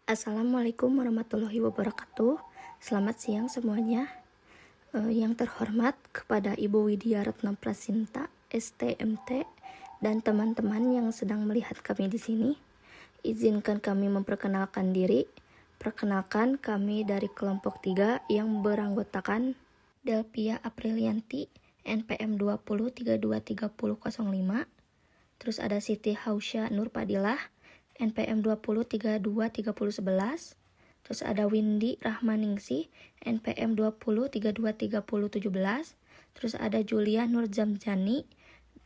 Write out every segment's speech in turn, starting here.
Assalamualaikum warahmatullahi wabarakatuh. Selamat siang semuanya. Yang terhormat kepada Ibu Widya Retno Prasinta, STMT, dan teman-teman yang sedang melihat kami di sini. Izinkan kami memperkenalkan diri. Perkenalkan, kami dari kelompok 3 yang beranggotakan Delpia Aprilianti, NPM 20323005. Terus ada Siti Hausya Nurpadilah, NPM 20323011. Terus ada Windy Rahmaningsih, NPM 20323017. Terus ada Julia Nurjamjani,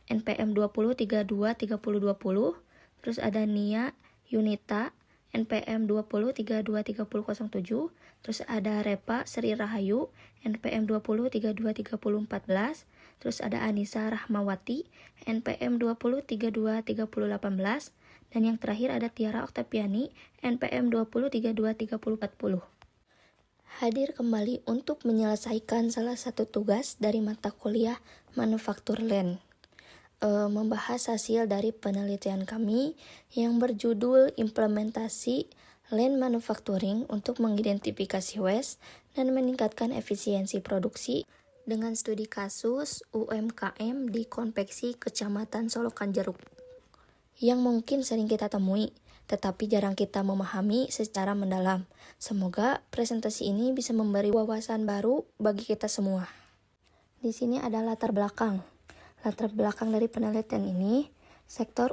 NPM 20323020. Terus ada Nia Yunita, NPM 20323007. Terus ada Repa Sri Rahayu, NPM 20323014. Terus ada Anissa Rahmawati, NPM 20323018. Dan yang terakhir ada Tiara Oktaviani, NPM 20323040. Hadir kembali untuk menyelesaikan salah satu tugas dari mata kuliah Manufaktur Land. Membahas hasil dari penelitian kami yang berjudul Implementasi Land Manufacturing untuk mengidentifikasi waste dan meningkatkan efisiensi produksi dengan studi kasus UMKM di Konveksi Kecamatan Solokan Jeruk, yang mungkin sering kita temui, tetapi jarang kita memahami secara mendalam. Semoga presentasi ini bisa memberi wawasan baru bagi kita semua. Di sini ada latar belakang. Latar belakang dari penelitian ini, sektor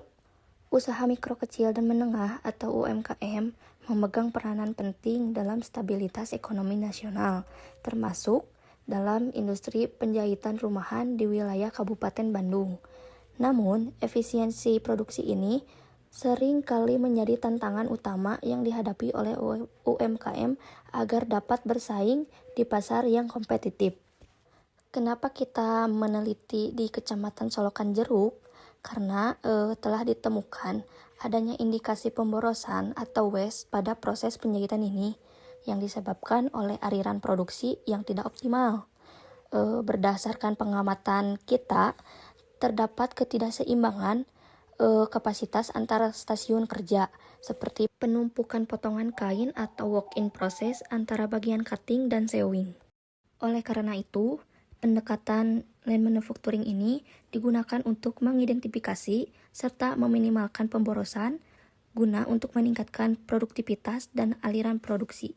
usaha mikro kecil dan menengah atau UMKM memegang peranan penting dalam stabilitas ekonomi nasional, termasuk dalam industri penjahitan rumahan di wilayah Kabupaten Bandung. Namun, efisiensi produksi ini sering kali menjadi tantangan utama yang dihadapi oleh UMKM agar dapat bersaing di pasar yang kompetitif. Kenapa kita meneliti di Kecamatan Solokan Jeruk? Karena telah ditemukan adanya indikasi pemborosan atau waste pada proses penjahitan ini yang disebabkan oleh aliran produksi yang tidak optimal. Berdasarkan pengamatan kita, terdapat ketidakseimbangan kapasitas antara stasiun kerja, seperti penumpukan potongan kain atau work-in process antara bagian cutting dan sewing. Oleh karena itu, pendekatan land manufacturing ini digunakan untuk mengidentifikasi serta meminimalkan pemborosan guna untuk meningkatkan produktivitas dan aliran produksi.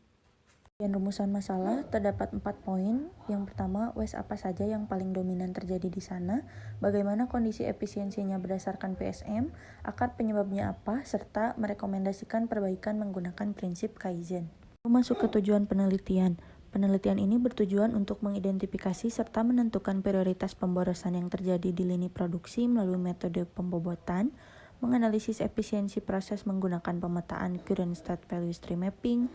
Dan rumusan masalah terdapat 4 poin. Yang pertama, waste apa saja yang paling dominan terjadi di sana, bagaimana kondisi efisiensinya berdasarkan PSM, akar penyebabnya apa, serta merekomendasikan perbaikan menggunakan prinsip Kaizen. Masuk ke tujuan penelitian. Penelitian ini bertujuan untuk mengidentifikasi serta menentukan prioritas pemborosan yang terjadi di lini produksi melalui metode pembobotan, menganalisis efisiensi proses menggunakan pemetaan current state value stream mapping,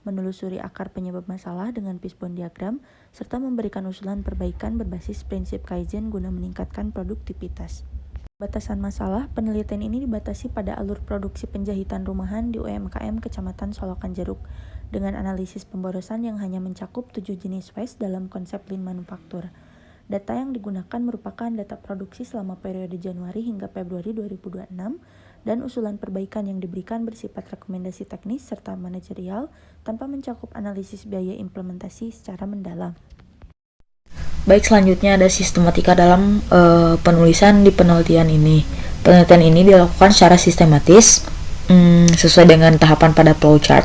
menelusuri akar penyebab masalah dengan fishbone diagram, serta memberikan usulan perbaikan berbasis prinsip Kaizen guna meningkatkan produktivitas. Batasan masalah, penelitian ini dibatasi pada alur produksi penjahitan rumahan di UMKM Kecamatan Solokan Jeruk dengan analisis pemborosan yang hanya mencakup 7 jenis waste dalam konsep lean manufaktur. Data yang digunakan merupakan data produksi selama periode Januari hingga Februari 2026 dan usulan perbaikan yang diberikan bersifat rekomendasi teknis serta manajerial tanpa mencakup analisis biaya implementasi secara mendalam. Baik, selanjutnya ada sistematika dalam penulisan di penelitian ini. Penelitian ini dilakukan secara sistematis sesuai dengan tahapan pada flowchart.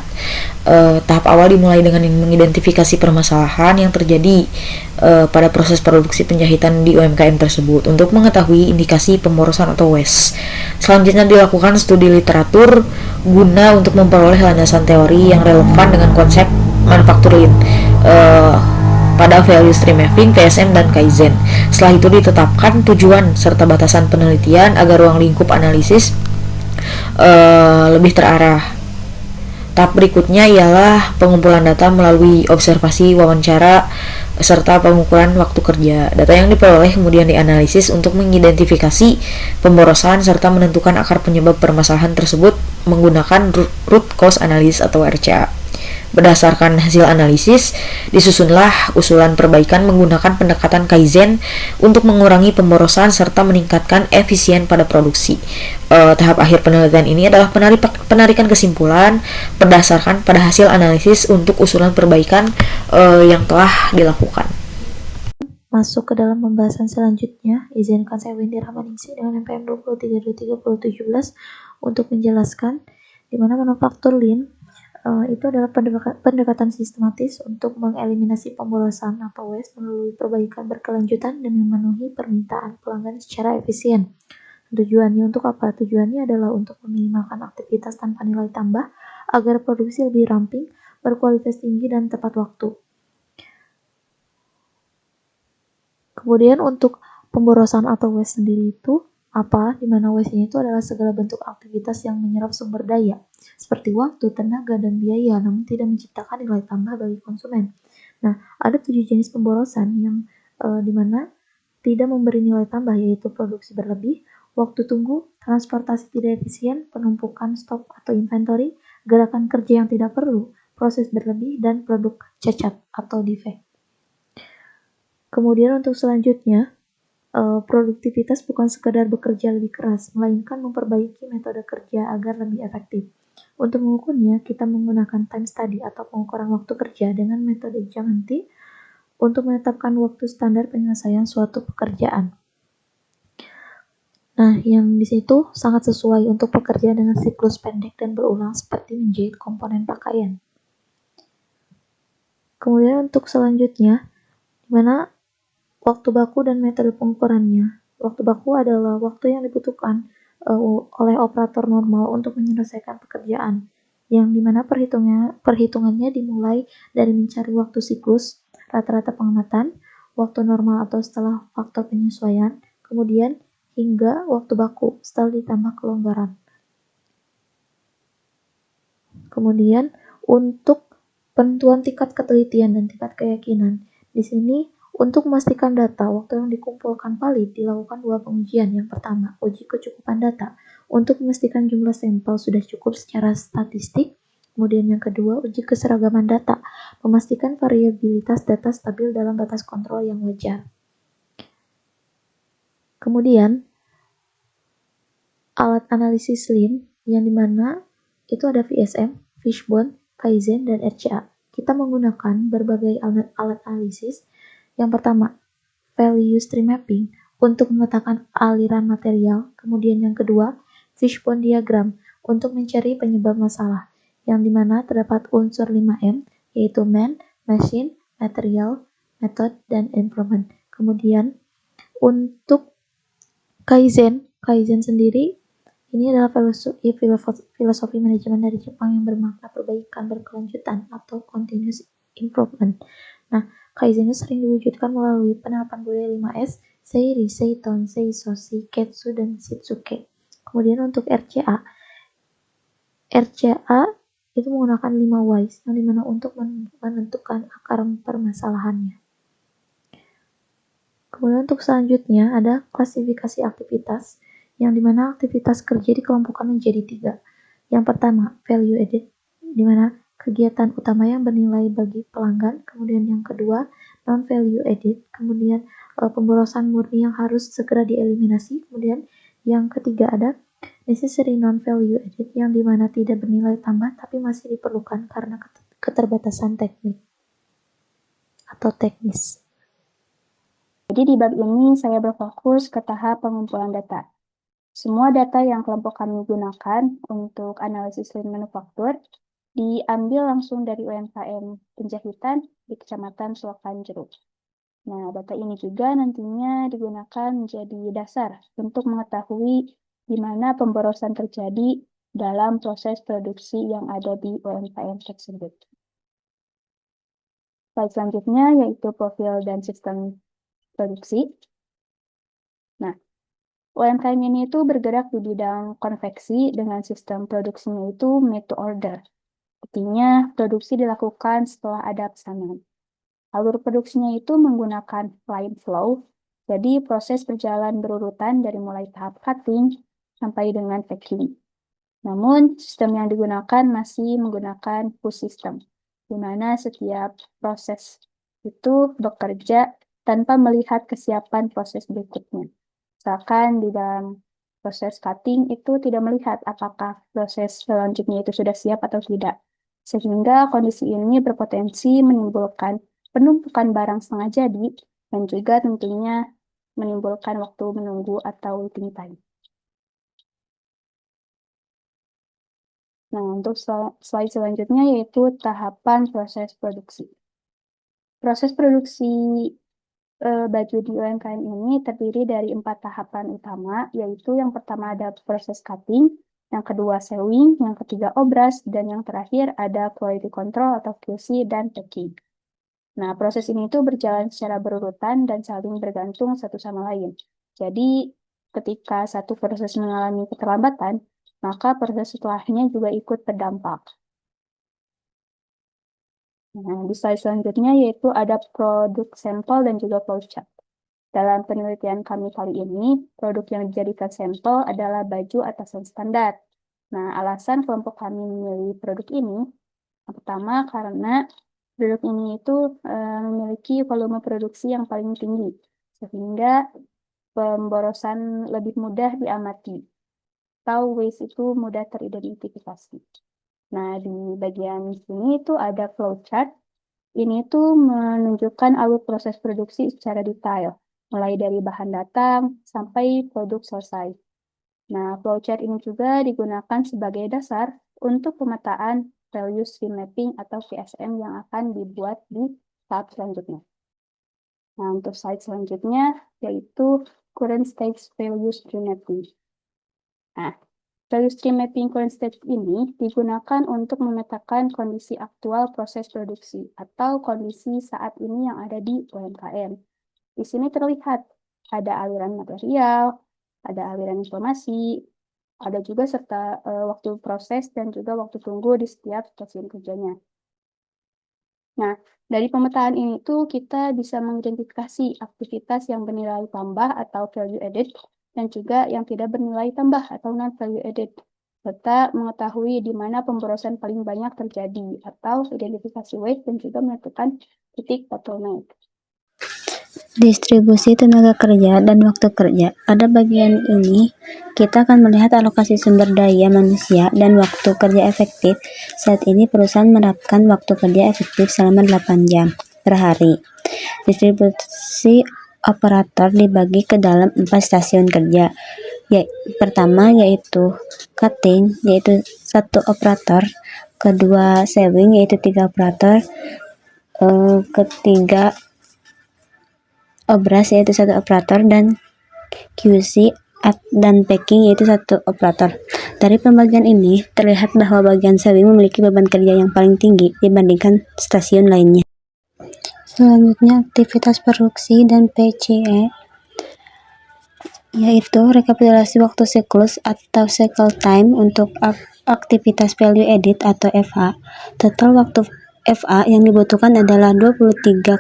Tahap awal dimulai dengan mengidentifikasi permasalahan yang terjadi pada proses produksi penjahitan di UMKM tersebut untuk mengetahui indikasi pemborosan atau waste. Selanjutnya dilakukan studi literatur guna untuk memperoleh landasan teori yang relevan dengan konsep manufaktur lean pada value stream mapping, PSM, dan Kaizen. Setelah itu ditetapkan tujuan serta batasan penelitian agar ruang lingkup analisis lebih terarah. Tahap berikutnya ialah pengumpulan data melalui observasi, wawancara, serta pengukuran waktu kerja. Data yang diperoleh kemudian dianalisis untuk mengidentifikasi pemborosan serta menentukan akar penyebab permasalahan tersebut menggunakan root cause analysis atau RCA. Berdasarkan hasil analisis, disusunlah usulan perbaikan menggunakan pendekatan Kaizen untuk mengurangi pemborosan serta meningkatkan efisien pada produksi. Tahap akhir penelitian ini adalah penarikan kesimpulan berdasarkan pada hasil analisis untuk usulan perbaikan yang telah dilakukan. Masuk ke dalam pembahasan selanjutnya, izinkan saya Windy Rahmaningsih dengan NPM 2033-2017 untuk menjelaskan di mana manufaktur Lean itu adalah pendekatan sistematis untuk mengeliminasi pemborosan atau waste melalui perbaikan berkelanjutan demi memenuhi permintaan pelanggan secara efisien. Tujuannya untuk apa? Tujuannya adalah untuk meminimalkan aktivitas tanpa nilai tambah agar produksi lebih ramping, berkualitas tinggi, dan tepat waktu. Kemudian untuk pemborosan atau waste sendiri itu apa? Dimana waste-nya itu adalah segala bentuk aktivitas yang menyerap sumber daya, seperti waktu, tenaga, dan biaya, namun tidak menciptakan nilai tambah bagi konsumen. Nah, ada 7 jenis pemborosan yang dimana tidak memberi nilai tambah, yaitu produksi berlebih, waktu tunggu, transportasi tidak efisien, penumpukan stok atau inventory, gerakan kerja yang tidak perlu, proses berlebih, dan produk cacat atau defect. Kemudian untuk selanjutnya, produktivitas bukan sekadar bekerja lebih keras, melainkan memperbaiki metode kerja agar lebih efektif. Untuk mengukurnya, kita menggunakan time study atau pengukuran waktu kerja dengan metode jam henti untuk menetapkan waktu standar penyelesaian suatu pekerjaan. Nah, yang di situ sangat sesuai untuk pekerjaan dengan siklus pendek dan berulang seperti menjahit komponen pakaian. Kemudian untuk selanjutnya, di mana waktu baku dan metode pengukurannya. Waktu baku adalah waktu yang dibutuhkan oleh operator normal untuk menyelesaikan pekerjaan, yang dimana perhitungannya dimulai dari mencari waktu siklus, rata-rata pengamatan, waktu normal atau setelah faktor penyesuaian, kemudian hingga waktu baku setelah ditambah kelonggaran. Kemudian untuk penentuan tingkat ketelitian dan tingkat keyakinan, di sini untuk memastikan data, waktu yang dikumpulkan valid dilakukan 2 pengujian. Yang pertama, uji kecukupan data untuk memastikan jumlah sampel sudah cukup secara statistik. Kemudian yang kedua, uji keseragaman data, memastikan variabilitas data stabil dalam batas kontrol yang wajar. Kemudian, alat analisis Lean yang dimana itu ada VSM, Fishbone, Kaizen, dan RCA. Kita menggunakan berbagai alat analisis. Yang pertama, value stream mapping untuk memetakan aliran material. Kemudian yang kedua, fishbone diagram untuk mencari penyebab masalah, yang dimana terdapat unsur 5M, yaitu man, machine, material, method, dan improvement. Kemudian untuk Kaizen sendiri ini adalah filosofi manajemen dari Jepang yang bermakna perbaikan berkelanjutan atau continuous improvement. Nah, Kaizen sering diwujudkan melalui penerapan budaya 5S, Seiri, Seiton, Seiso, Shiketsu, dan Shitsuke. Kemudian untuk RCA itu menggunakan 5 whys, yang dimana untuk menentukan akar permasalahannya. Kemudian untuk selanjutnya ada klasifikasi aktivitas, yang dimana aktivitas kerja dikelompokkan menjadi 3. Yang pertama, value added, dimana kegiatan utama yang bernilai bagi pelanggan. Kemudian yang kedua, non-value added, kemudian pemborosan murni yang harus segera dieliminasi. Kemudian yang ketiga ada necessary non-value added, yang dimana tidak bernilai tambah tapi masih diperlukan karena keterbatasan teknik atau teknis. Jadi di bab ini saya berfokus ke tahap pengumpulan data. Semua data yang kelompok kami gunakan untuk analisis Lean manufaktur diambil langsung dari UMKM penjahitan di Kecamatan Selokan Jeruk. Nah, data ini juga nantinya digunakan menjadi dasar untuk mengetahui di mana pemborosan terjadi dalam proses produksi yang ada di UMKM tersebut. Slide selanjutnya yaitu profil dan sistem produksi. Nah, UMKM ini itu bergerak di bidang konveksi dengan sistem produksinya itu made to order. Artinya, produksi dilakukan setelah ada pesanan. Alur produksinya itu menggunakan line flow, jadi proses berjalan berurutan dari mulai tahap cutting sampai dengan packing. Namun, sistem yang digunakan masih menggunakan push system. di mana setiap proses itu bekerja tanpa melihat kesiapan proses berikutnya. Misalkan di dalam proses cutting itu tidak melihat apakah proses selanjutnya itu sudah siap atau tidak. Sehingga kondisi ini berpotensi menimbulkan penumpukan barang setengah jadi dan juga tentunya menimbulkan waktu menunggu atau waiting time. Nah, untuk slide selanjutnya yaitu tahapan proses produksi. Proses produksi baju di UMKM ini terdiri dari 4 tahapan utama, yaitu yang pertama ada proses cutting, yang kedua sewing, yang ketiga obras, dan yang terakhir ada quality control atau QC dan packing. Nah, proses ini itu berjalan secara berurutan dan saling bergantung satu sama lain. Jadi, ketika satu proses mengalami keterlambatan, maka proses setelahnya juga ikut terdampak. Nah, di slide selanjutnya yaitu ada produk sampel dan juga flowchart. Dalam penelitian kami kali ini, produk yang dijadikan sampel adalah baju atasan standar. Nah, alasan kelompok kami memilih produk ini, yang pertama karena produk ini itu memiliki volume produksi yang paling tinggi, sehingga pemborosan lebih mudah diamati, atau waste itu mudah teridentifikasi. Nah, di bagian sini itu ada flowchart. Ini tuh menunjukkan alur proses produksi secara detail, mulai dari bahan datang sampai produk selesai. Nah, flowchart ini juga digunakan sebagai dasar untuk pemetaan value stream mapping atau VSM yang akan dibuat di tahap selanjutnya. Nah, untuk slide selanjutnya yaitu current stage value stream mapping. Nah, value stream mapping current state ini digunakan untuk memetakan kondisi aktual proses produksi atau kondisi saat ini yang ada di UMKM. Di sini terlihat ada aliran material, ada aliran informasi, ada juga serta waktu proses dan juga waktu tunggu di setiap stasiun kerjanya. Nah, dari pemetaan ini tuh kita bisa mengidentifikasi aktivitas yang bernilai tambah atau value added dan juga yang tidak bernilai tambah atau non-value added, serta mengetahui di mana pemborosan paling banyak terjadi atau identifikasi waste dan juga menentukan titik bottleneck. Distribusi tenaga kerja dan waktu kerja. Pada bagian ini, kita akan melihat alokasi sumber daya manusia dan waktu kerja efektif. Saat ini perusahaan menerapkan waktu kerja efektif selama 8 jam per hari. Distribusi operator dibagi ke dalam 4 stasiun kerja. Pertama yaitu cutting, yaitu 1 operator. Kedua sewing, yaitu 3 operator. Ketiga obras, yaitu 1 operator, dan QC dan packing, yaitu 1 operator. Dari pembagian ini terlihat bahwa bagian sewing memiliki beban kerja yang paling tinggi dibandingkan stasiun lainnya. Selanjutnya aktivitas produksi dan PCE, yaitu rekapitulasi waktu siklus atau cycle time untuk aktivitas value added atau FA. Total waktu FA yang dibutuhkan adalah 23,46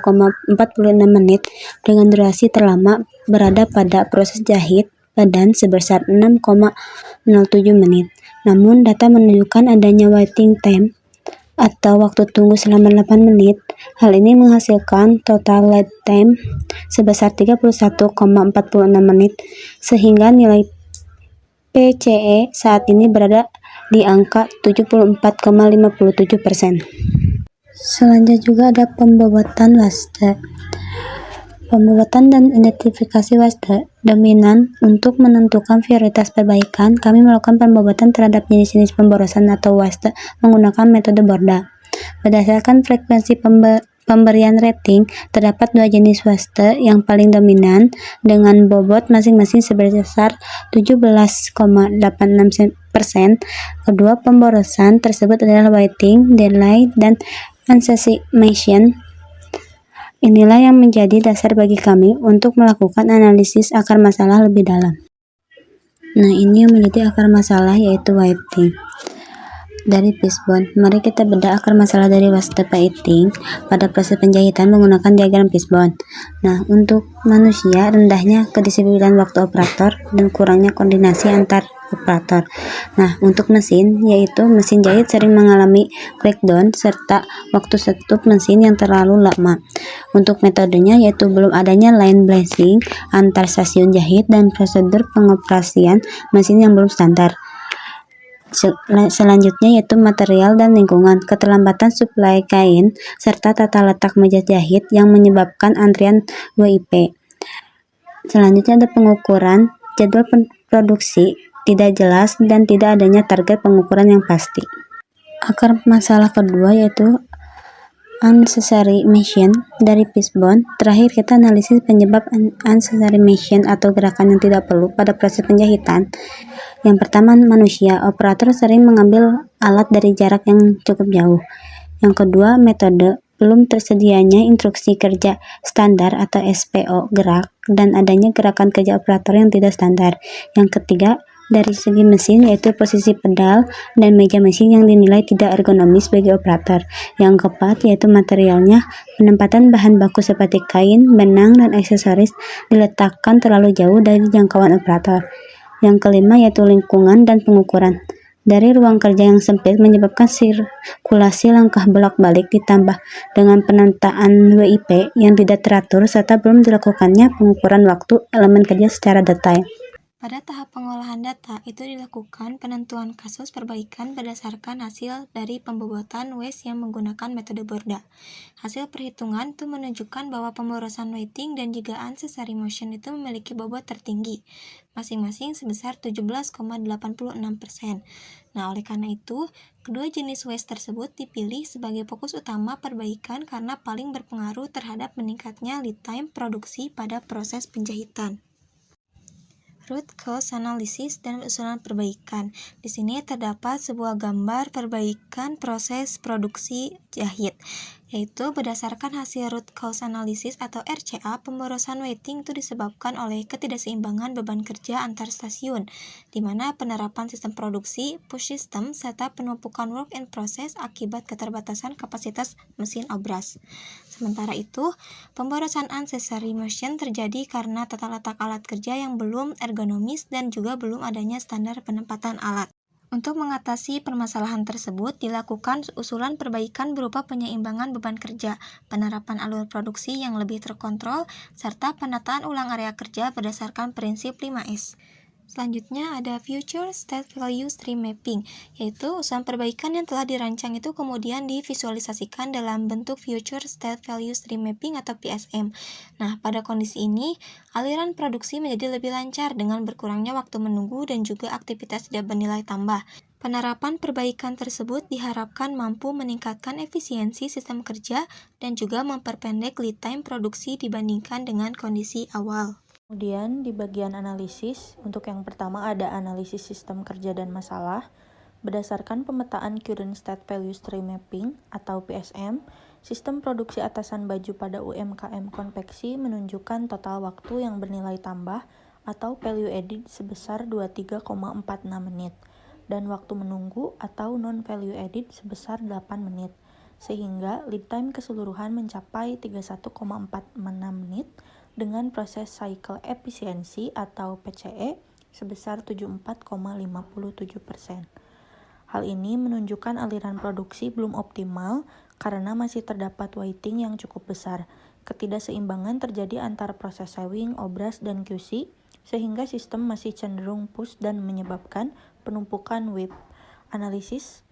menit dengan durasi terlama berada pada proses jahit badan sebesar 6,07 menit. Namun data menunjukkan adanya waiting time atau waktu tunggu selama 8 menit. Hal ini menghasilkan total lead time sebesar 31,46 menit, sehingga nilai PCE saat ini berada di angka 74,57%. Selanjutnya juga ada pembobotan waste. Pembobotan dan identifikasi waste dominan. Untuk menentukan prioritas perbaikan, kami melakukan pembobotan terhadap jenis-jenis pemborosan atau waste menggunakan metode Borda. Berdasarkan frekuensi pemberian rating, terdapat 2 jenis waste yang paling dominan dengan bobot masing-masing sebesar 17,86%. Kedua pemborosan tersebut adalah waiting, delay, dan anticipation. Inilah yang menjadi dasar bagi kami untuk melakukan analisis akar masalah lebih dalam. Nah, ini yang menjadi akar masalah, yaitu waiting. Dari fishbone, mari kita bedah akar masalah dari waste waiting pada proses penjahitan menggunakan diagram fishbone. Nah, untuk manusia, rendahnya kedisiplinan waktu operator dan kurangnya koordinasi antar operator. Nah, untuk mesin, yaitu mesin jahit sering mengalami breakdown serta waktu setup mesin yang terlalu lama. Untuk metodenya yaitu belum adanya line balancing antar stasiun jahit dan prosedur pengoperasian mesin yang belum standar. Selanjutnya yaitu material dan lingkungan, keterlambatan suplai kain, serta tata letak meja jahit yang menyebabkan antrian WIP. Selanjutnya ada pengukuran, jadwal produksi tidak jelas dan tidak adanya target pengukuran yang pasti. Akar masalah kedua yaitu unnecessary machine dari Fishbone. Terakhir kita analisis penyebab unnecessary machine atau gerakan yang tidak perlu pada proses penjahitan. Yang pertama, manusia. Operator sering mengambil alat dari jarak yang cukup jauh. Yang kedua, metode. Belum tersedianya instruksi kerja standar atau SPO gerak dan adanya gerakan kerja operator yang tidak standar. Yang ketiga, dari segi mesin yaitu posisi pedal dan meja mesin yang dinilai tidak ergonomis bagi operator. Yang keempat yaitu materialnya, penempatan bahan baku seperti kain, benang, dan aksesoris diletakkan terlalu jauh dari jangkauan operator. Yang kelima yaitu lingkungan dan pengukuran. Dari ruang kerja yang sempit menyebabkan sirkulasi langkah bolak-balik ditambah dengan penataan WIP yang tidak teratur serta belum dilakukannya pengukuran waktu elemen kerja secara detail. Pada tahap pengolahan data, itu dilakukan penentuan kasus perbaikan berdasarkan hasil dari pembobotan waste yang menggunakan metode Borda. Hasil perhitungan itu menunjukkan bahwa pemborosan weighting dan juga unnecessary motion itu memiliki bobot tertinggi, masing-masing sebesar 17,86%. Nah, oleh karena itu, kedua jenis waste tersebut dipilih sebagai fokus utama perbaikan karena paling berpengaruh terhadap meningkatnya lead time produksi pada proses penjahitan. Root cause analysis dan usulan perbaikan. Di sini terdapat sebuah gambar perbaikan proses produksi jahit, yaitu berdasarkan hasil root cause analysis atau RCA, pemborosan weighting itu disebabkan oleh ketidakseimbangan beban kerja antar stasiun, di mana penerapan sistem produksi, push system, serta penumpukan work in process akibat keterbatasan kapasitas mesin obras. Sementara itu, pemborosan unnecessary motion terjadi karena tata letak alat kerja yang belum ergonomis dan juga belum adanya standar penempatan alat. Untuk mengatasi permasalahan tersebut, dilakukan usulan perbaikan berupa penyeimbangan beban kerja, penerapan alur produksi yang lebih terkontrol, serta penataan ulang area kerja berdasarkan prinsip 5S. Selanjutnya ada Future State Value Stream Mapping, yaitu usulan perbaikan yang telah dirancang itu kemudian divisualisasikan dalam bentuk Future State Value Stream Mapping atau PSM. Nah, pada kondisi ini, aliran produksi menjadi lebih lancar dengan berkurangnya waktu menunggu dan juga aktivitas tidak bernilai tambah. Penerapan perbaikan tersebut diharapkan mampu meningkatkan efisiensi sistem kerja dan juga memperpendek lead time produksi dibandingkan dengan kondisi awal. Kemudian di bagian analisis, untuk yang pertama ada analisis sistem kerja dan masalah. Berdasarkan pemetaan Current State Value Stream Mapping atau PSM, sistem produksi atasan baju pada UMKM konveksi menunjukkan total waktu yang bernilai tambah atau value added sebesar 23,46 menit dan waktu menunggu atau non-value added sebesar 8 menit, sehingga lead time keseluruhan mencapai 31,46 menit dengan proses cycle efisiensi atau PCE sebesar 74,57%. Hal ini menunjukkan aliran produksi belum optimal karena masih terdapat weighting yang cukup besar. Ketidakseimbangan terjadi antar proses sewing, obras, dan QC, sehingga sistem masih cenderung push dan menyebabkan penumpukan WIP. Analisis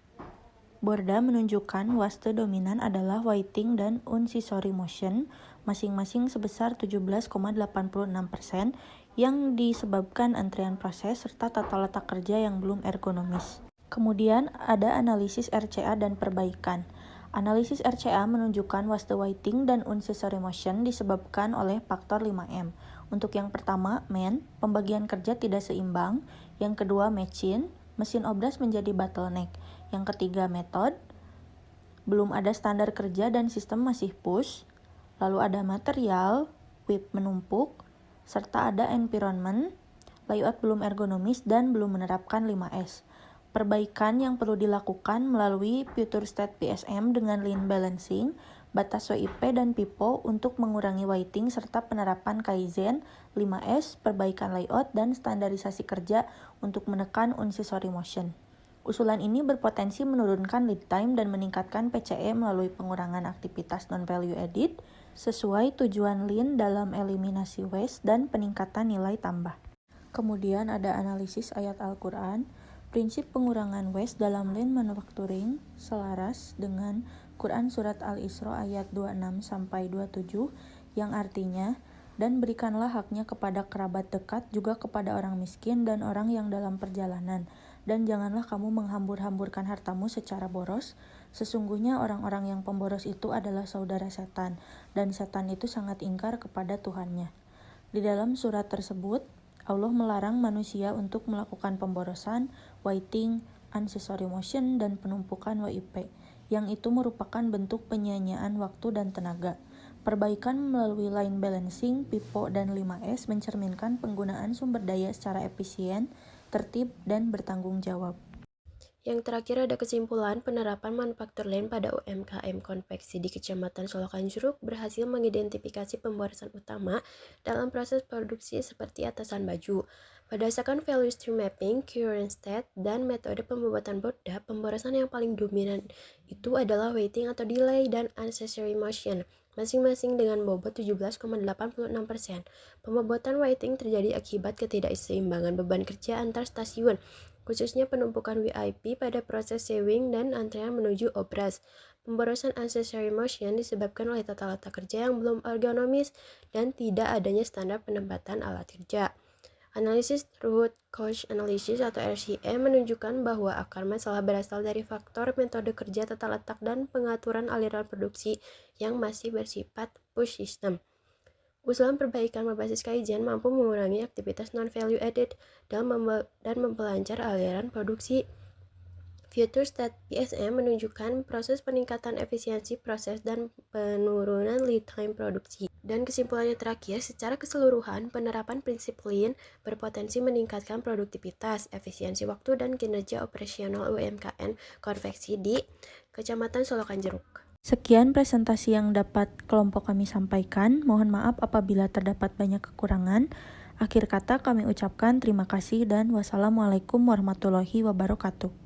Borda menunjukkan waste dominan adalah weighting dan unnecessary motion, masing-masing sebesar 17,86% yang disebabkan antrian proses serta tata letak kerja yang belum ergonomis. Kemudian ada analisis RCA dan perbaikan. Analisis RCA menunjukkan waste weighting dan unnecessary motion disebabkan oleh faktor 5M. Untuk yang pertama, pembagian kerja tidak seimbang. Yang kedua, mesin obras menjadi bottleneck. Yang ketiga, metode, belum ada standar kerja dan sistem masih push. Lalu ada material, WIP menumpuk, serta ada environment, layout belum ergonomis dan belum menerapkan 5S. Perbaikan yang perlu dilakukan melalui Future State PSM dengan lean balancing, batas WIP dan PIPO untuk mengurangi waiting serta penerapan Kaizen, 5S, perbaikan layout, dan standarisasi kerja untuk menekan unnecessary motion. Usulan ini berpotensi menurunkan lead time dan meningkatkan PCE melalui pengurangan aktivitas non-value added sesuai tujuan Lean dalam eliminasi waste dan peningkatan nilai tambah. Kemudian ada analisis ayat Al-Quran. Prinsip pengurangan waste dalam Lean Manufacturing selaras dengan Quran Surat Al-Isra ayat 26-27 yang artinya, dan berikanlah haknya kepada kerabat dekat juga kepada orang miskin dan orang yang dalam perjalanan. Dan janganlah kamu menghambur-hamburkan hartamu secara boros. Sesungguhnya orang-orang yang pemboros itu adalah saudara setan, dan setan itu sangat ingkar kepada Tuhannya. Di dalam surat tersebut, Allah melarang manusia untuk melakukan pemborosan, waiting, unnecessary motion, dan penumpukan WIP, yang itu merupakan bentuk penyia-nyiaan waktu dan tenaga. Perbaikan melalui line balancing, PIPO, dan 5S mencerminkan penggunaan sumber daya secara efisien, tertib, dan bertanggung jawab. Yang terakhir ada kesimpulan penerapan manufaktur Lean pada UMKM konveksi di Kecamatan Solokan Jeruk berhasil mengidentifikasi pemborosan utama dalam proses produksi seperti atasan baju. Berdasarkan value stream mapping, current state, dan metode pembuatan boda, pemborosan yang paling dominan itu adalah waiting atau delay dan unnecessary motion, masing-masing dengan bobot 17,86%. Pembobotan waiting terjadi akibat ketidakseimbangan beban kerja antar stasiun, khususnya penumpukan WIP pada proses sewing dan antrean menuju obras. Pemborosan unnecessary motion disebabkan oleh tata letak kerja yang belum ergonomis dan tidak adanya standar penempatan alat kerja. Analisis root cause analysis atau RCA menunjukkan bahwa akar masalah berasal dari faktor metode kerja tata letak dan pengaturan aliran produksi yang masih bersifat push system. Usulan perbaikan berbasis Kaizen mampu mengurangi aktivitas non-value added dan memperlancar aliran produksi. Future State PSM menunjukkan proses peningkatan efisiensi proses dan penurunan lead time produksi. Dan kesimpulannya terakhir, secara keseluruhan, penerapan prinsip Lean berpotensi meningkatkan produktivitas, efisiensi waktu, dan kinerja operasional UMKM konveksi di Kecamatan Solokan Jeruk. Sekian presentasi yang dapat kelompok kami sampaikan. Mohon maaf apabila terdapat banyak kekurangan. Akhir kata kami ucapkan terima kasih dan wassalamualaikum warahmatullahi wabarakatuh.